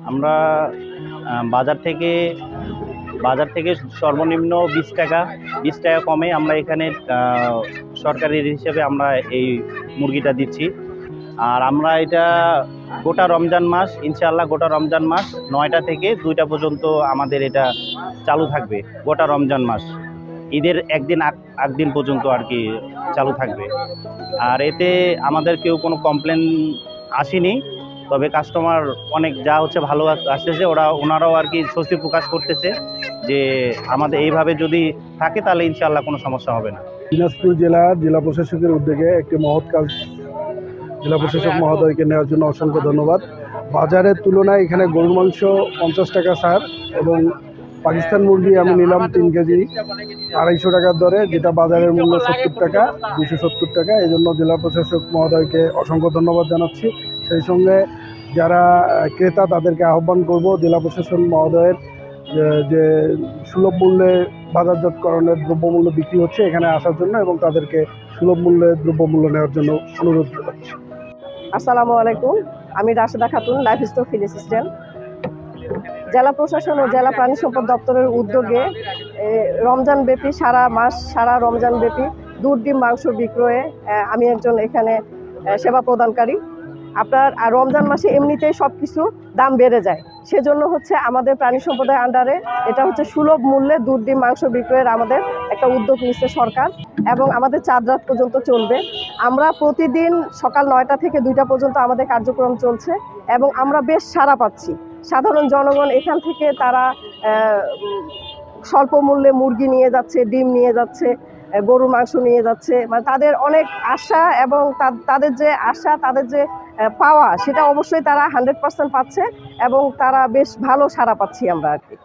আমরা বাজার থেকে সর্বনিম্ন 20 টাকা কমে আমরা এখানে সরকারি হিসেবে আমরা এই মুরগিটা দিচ্ছি। আর আমরা এটা গোটা রমজান মাস, ইনশাআল্লাহ গোটা রমজান মাস 9টা থেকে 2টা পর্যন্ত আমাদের এটা চালু থাকবে। গোটা রমজান মাস ঈদের একদিন দিন পর্যন্ত আর কি চালু থাকবে। আর এতে আমাদের কেউ কোনো কমপ্লেন আসেনি, তবে কাস্টমার অনেক যা হচ্ছে ভালো আসতেছে। ওনারাও আর কি স্বস্তি প্রকাশ করতেছে যে আমাদের এইভাবে যদি থাকে তাহলে ইনশাআল্লাহ কোনো সমস্যা হবে না। দিনাজপুর জেলা প্রশাসকের উদ্যোগে একটি মহৎ কাজ জেলা প্রশাসক মহোদয়কে নেওয়ার জন্য অসংখ্য ধন্যবাদ। বাজারের তুলনায় এখানে গরুর মাংস 50 টাকা ছাড় এবং পাকিস্তান মুরগি আমি নিলাম 3 কেজি 250 টাকার দরে, যেটা বাজারের মূল্য 70 টাকা 270 টাকা। এই জন্য জেলা প্রশাসক মহোদয়কে অসংখ্য ধন্যবাদ জানাচ্ছি। সেই সঙ্গে যারা ক্রেতা তাদেরকে আহ্বান করব জেলা প্রশাসন মহোদয়ের যে সুলভ মূল্যে বাজারজাতকরণের দ্রব্যমূল্য বিক্রি হচ্ছে এখানে আসার জন্য এবং তাদেরকে সুলভ মূল্যে দ্রব্যমূল্য নেওয়ার জন্য অনুরোধ করছি। আসসালামু আলাইকুম, আমি Rasheda Khatun, life stock feed assistant. জেলা প্রশাসন ও জেলা প্রাণী সম্পদ দপ্তরের উদ্যোগে রমজান ব্যাপী সারা রমজান ব্যাপী দুধ ডিম মাংস বিক্রয়ে আমি একজন এখানে সেবা প্রদানকারী। আপনার রমজান মাসে এমনিতেই সব কিছু দাম বেড়ে যায়, সেজন্য হচ্ছে আমাদের প্রাণী সম্পদের আন্ডারে এটা হচ্ছে সুলভ মূল্যে দুধ ডিম মাংস বিক্রয়ের আমাদের একটা উদ্যোগ নিচ্ছে সরকার এবং আমাদের 4 রাত পর্যন্ত চলবে। আমরা প্রতিদিন সকাল 9টা থেকে 2টা পর্যন্ত আমাদের কার্যক্রম চলছে এবং আমরা বেশ সাড়া পাচ্ছি। সাধারণ জনগণ এখান থেকে তারা স্বল্প মূল্যে মুরগি নিয়ে যাচ্ছে, ডিম নিয়ে যাচ্ছে, গরুর মাংস নিয়ে যাচ্ছে। মানে তাদের অনেক আশা এবং তাদের যে পাওয়া সেটা অবশ্যই তারা 100% পাচ্ছে এবং তারা বেশ ভালো সাড়া পাচ্ছি আমরা আর কি।